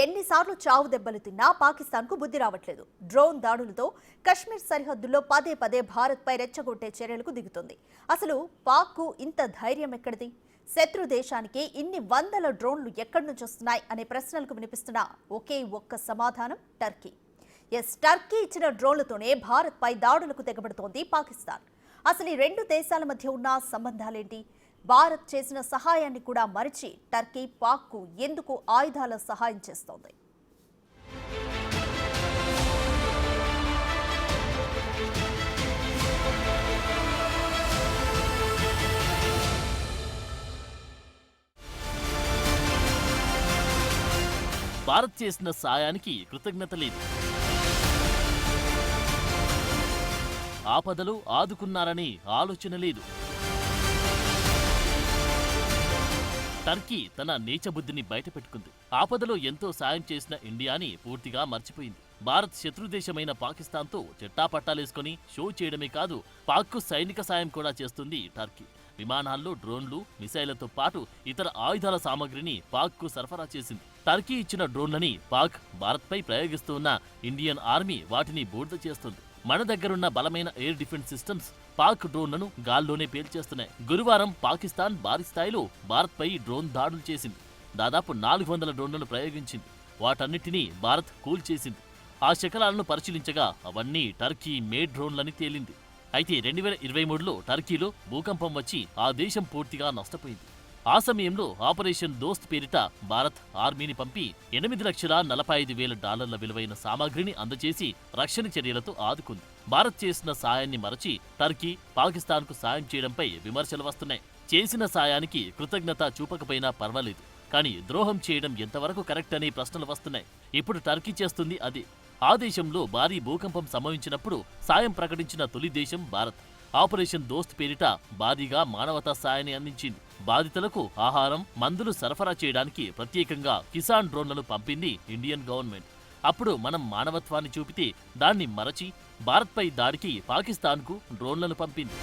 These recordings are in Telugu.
ఎన్నిసార్లు చావు దెబ్బలు తిన్నా పాకిస్తాన్కు బుద్ధి రావట్లేదు. డ్రోన్ దాడులతో కశ్మీర్ సరిహద్దుల్లో పదే పదే భారత్పై రెచ్చగొట్టే చర్యలకు దిగుతుంది. అసలు పాక్కు ఇంత ధైర్యం ఎక్కడిది? శత్రు దేశానికి ఇన్ని వందల డ్రోన్లు ఎక్కడి నుంచి వస్తున్నాయి అనే ప్రశ్నలకు వినిపిస్తున్న ఒకే ఒక్క సమాధానం టర్కీ. టర్కీ ఇచ్చిన డ్రోన్లతోనే భారత్పై దాడులకు తెగబడుతోంది పాకిస్తాన్. అసలు ఈ రెండు దేశాల మధ్య ఉన్న సంబంధాలేంటి? భారత్ చేసిన సహాయాన్ని కూడా మరిచి టర్కీ పాక్కు ఎందుకు ఆయుధాల సహాయం చేస్తోంది? భారత్ చేసిన సాయానికి కృతజ్ఞత లేదు. ఆపదలు ఆదుకున్నారని ఆలోచన లేదు. టర్కీ తన నీచబుద్ధిని బయటపెట్టుకుంది. ఆపదలో ఎంతో సాయం చేసిన ఇండియాని పూర్తిగా మర్చిపోయింది. భారత్ శత్రుదేశమైన పాకిస్తాన్తో చెట్టాపట్టాలేసుకుని షో చేయడమే కాదు, పాక్కు సైనిక సాయం కూడా చేస్తుంది టర్కీ. విమానాల్లో డ్రోన్లు, మిసైళ్లతో పాటు ఇతర ఆయుధాల సామగ్రిని పాక్కు సరఫరా చేసింది. టర్కీ ఇచ్చిన డ్రోన్లని పాక్ భారత్పై ప్రయోగిస్తున్న ఇండియన్ ఆర్మీ వాటిని బూడిద చేస్తుంది. మన దగ్గరున్న బలమైన ఎయిర్ డిఫెన్స్ సిస్టమ్స్ పాక్ డ్రోన్లను గాల్లోనే పేల్చేస్తున్నాయి. గురువారం పాకిస్తాన్ భారీ స్థాయిలో భారత్పై డ్రోన్ దాడులు చేసింది. దాదాపు 400 డ్రోన్లను ప్రయోగించింది. వాటన్నిటినీ భారత్ కూల్చేసింది. ఆ శకలాలను పరిశీలించగా అవన్నీ టర్కీ మేడ్ డ్రోన్లని తేలింది. అయితే 2023లో టర్కీలో భూకంపం వచ్చి ఆ దేశం పూర్తిగా నష్టపోయింది. ఆ సమయంలో ఆపరేషన్ దోస్త్ పేరిట భారత్ ఆర్మీని పంపి $8,45,000 విలువైన సామాగ్రిని అందజేసి రక్షణ చర్యలతో ఆదుకుంది. భారత్ చేసిన సాయాన్ని మరచి టర్కీ పాకిస్తాన్కు సాయం చేయడంపై విమర్శలు వస్తున్నాయి. చేసిన సాయానికి కృతజ్ఞత చూపకపోయినా పర్వాలేదు, కానీ ద్రోహం చేయడం ఎంతవరకు కరెక్ట్ అనే ప్రశ్నలు వస్తున్నాయి. ఇప్పుడు టర్కీ చేస్తుంది అదే. ఆ దేశంలో భారీ భూకంపం సంభవించినప్పుడు సాయం ప్రకటించిన తొలి దేశం భారత్. ఆపరేషన్ దోస్త్ పేరిట భారీగా మానవతా సాయాన్ని అందించింది. బాధితులకు ఆహారం, మందులు సరఫరా చేయడానికి ప్రత్యేకంగా కిసాన్ డ్రోన్లను పంపింది ఇండియన్ గవర్నమెంట్. అప్పుడు మనం మానవత్వాన్ని చూపితే దాన్ని మరచి భారత్పై దాడికి పాకిస్తాన్కు డ్రోన్లను పంపింది.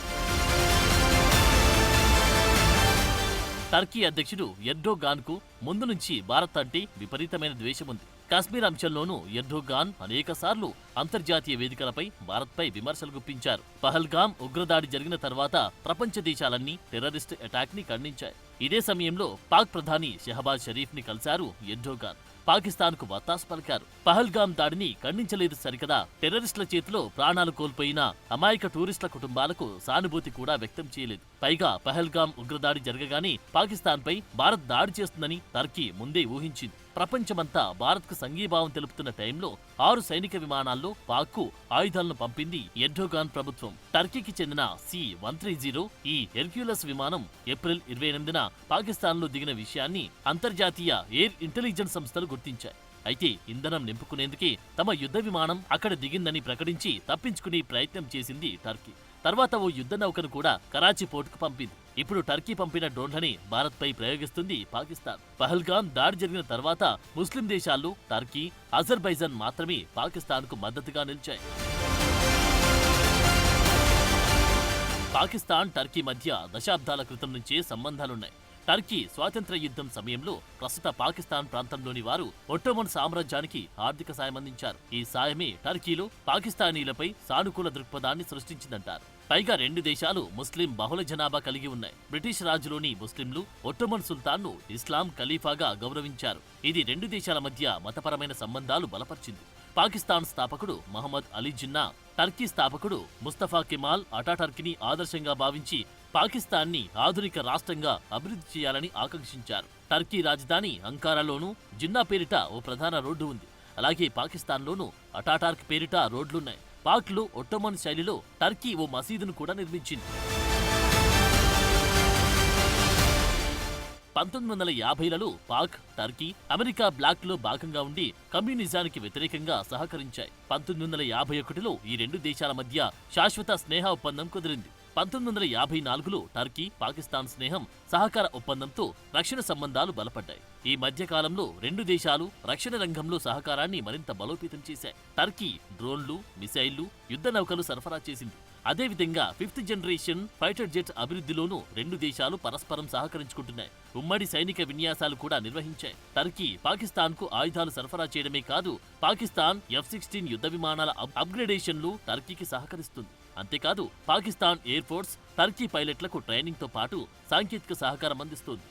టర్కీ అధ్యక్షుడు ఎర్డోగాన్కు ముందు నుంచి భారత్ అంటే విపరీతమైన ద్వేషముంది. కాశ్మీర్ అంశంలోనూ ఎర్డోగాన్ అనేకసార్లు అంతర్జాతీయ వేదికలపై భారత్పై విమర్శలు గుప్పించారు. పహల్గామ్ ఉగ్రదాడి జరిగిన తర్వాత ప్రపంచ దేశాలన్నీ టెర్రరిస్ట్ అటాక్ ని ఖండించాయి. ఇదే సమయంలో పాక్ ప్రధాని షెహబాజ్ షరీఫ్ ని కలిశారు ఎర్డోగాన్. పాకిస్తాన్కు వత్తాసు పలికారు. పహల్గామ్ దాడిని ఖండించలేదు సరికదా, టెర్రరిస్టుల చేతిలో ప్రాణాలు కోల్పోయిన అమాయక టూరిస్టుల కుటుంబాలకు సానుభూతి కూడా వ్యక్తం చేయలేదు. పైగా పహల్గామ్ ఉగ్రదాడి జరగగానే పాకిస్తాన్పై భారత్ దాడి చేస్తుందని టర్కీ ముందే ఊహించింది. ప్రపంచమంతా భారత్కు సంఘీభావం తెలుపుతున్న టైంలో 6 సైనిక విమానాల్లో పాక్కు ఆయుధాలను పంపింది ఎర్డోగాన్ ప్రభుత్వం. టర్కీకి చెందిన C-130 ఈ హెర్క్యులస్ విమానం ఏప్రిల్ 28న పాకిస్తాన్లో దిగిన విషయాన్ని అంతర్జాతీయ ఎయిర్ ఇంటెలిజెన్స్ సంస్థలు గుర్తించాయి. అయితే ఇంధనం నింపుకునేందుకే తమ యుద్ధ విమానం అక్కడ దిగిందని ప్రకటించి తప్పించుకునే ప్రయత్నం చేసింది టర్కీ. తర్వాత ఓ యుద్ధ నౌకను కూడా కరాచీ పోర్టుకు పంపింది. ఇప్పుడు టర్కీ పంపిన డ్రోన్లని భారత్పై ప్రయోగిస్తుంది పాకిస్తాన్. పహల్గామ్ దాడి జరిగిన తర్వాత ముస్లిం దేశాల్లో టర్కీ, అజర్బైజాన్ మాత్రమే పాకిస్తాన్కు మద్దతుగా నిలిచాయి. పాకిస్తాన్, టర్కీ మధ్య దశాబ్దాల క్రితం నుంచే సంబంధాలున్నాయి. టర్కీ స్వాతంత్ర్య యుద్ధం సమయంలో ప్రస్తుత పాకిస్తాన్ ప్రాంతంలోని వారు ఒట్టోమన్ సామ్రాజ్యానికి ఆర్థిక సాయం అందించారు. ఈ సాయమే టర్కీలో పాకిస్తానీలపై సానుకూల దృక్పథాన్ని సృష్టించిందంటారు. పైగా రెండు దేశాలు ముస్లిం బహుళ జనాభా కలిగి ఉన్నాయి. బ్రిటిష్ రాజులోని ముస్లింలు ఒట్టోమన్ సుల్తాన్ను ఇస్లాం ఖలీఫాగా గౌరవించారు. ఇది రెండు దేశాల మధ్య మతపరమైన సంబంధాలు బలపరిచింది. పాకిస్తాన్ స్థాపకుడు మహమ్మద్ అలీ జిన్నా, టర్కీ స్థాపకుడు ముస్తఫా కెమాల్ అటాటర్కీని ఆదర్శంగా భావించి పాకిస్తాన్ని ఆధునిక రాష్ట్రంగా అభివృద్ధి చేయాలని ఆకాంక్షించారు. టర్కీ రాజధాని అంకారాలోనూ జిన్నా పేరిట ఓ ప్రధాన రోడ్డు ఉంది. అలాగే పాకిస్తాన్లోనూ అటాటర్క్ పేరిట రోడ్లున్నాయి. పాక్లో ఒట్టోమన్ శైలిలో టర్కీ ఓ మసీదును కూడా నిర్మించింది. 1950లలో పాక్, టర్కీ అమెరికా బ్లాక్లో భాగంగా ఉండి కమ్యూనిజానికి వ్యతిరేకంగా సహకరించాయి. 1951లో ఈ రెండు దేశాల మధ్య శాశ్వత స్నేహ ఒప్పందం కుదిరింది. 1954లో టర్కీ, పాకిస్తాన్ స్నేహం, సహకార ఒప్పందంతో రక్షణ సంబంధాలు బలపడ్డాయి. ఈ మధ్యకాలంలో రెండు దేశాలు రక్షణ రంగంలో సహకారాన్ని మరింత బలోపేతం చేశాయి. టర్కీ డ్రోన్లు, మిసైళ్లు, యుద్ధ నౌకలు సరఫరా చేసింది. అదేవిధంగా 5th జనరేషన్ ఫైటర్ జెట్ అభివృద్ధిలోనూ రెండు దేశాలు పరస్పరం సహకరించుకుంటున్నాయి. ఉమ్మడి సైనిక విన్యాసాలు కూడా నిర్వహించాయి. టర్కీ పాకిస్తాన్కు ఆయుధాలు సరఫరా చేయడమే కాదు, పాకిస్తాన్ F-16 యుద్ధ విమానాల అప్గ్రేడేషన్లు టర్కీకి సహకరిస్తుంది. అంతేకాదు పాకిస్తాన్ ఎయిర్ ఫోర్స్ టర్కీ పైలట్లకు ట్రైనింగ్తో పాటు సాంకేతిక సహకారం అందిస్తుంది.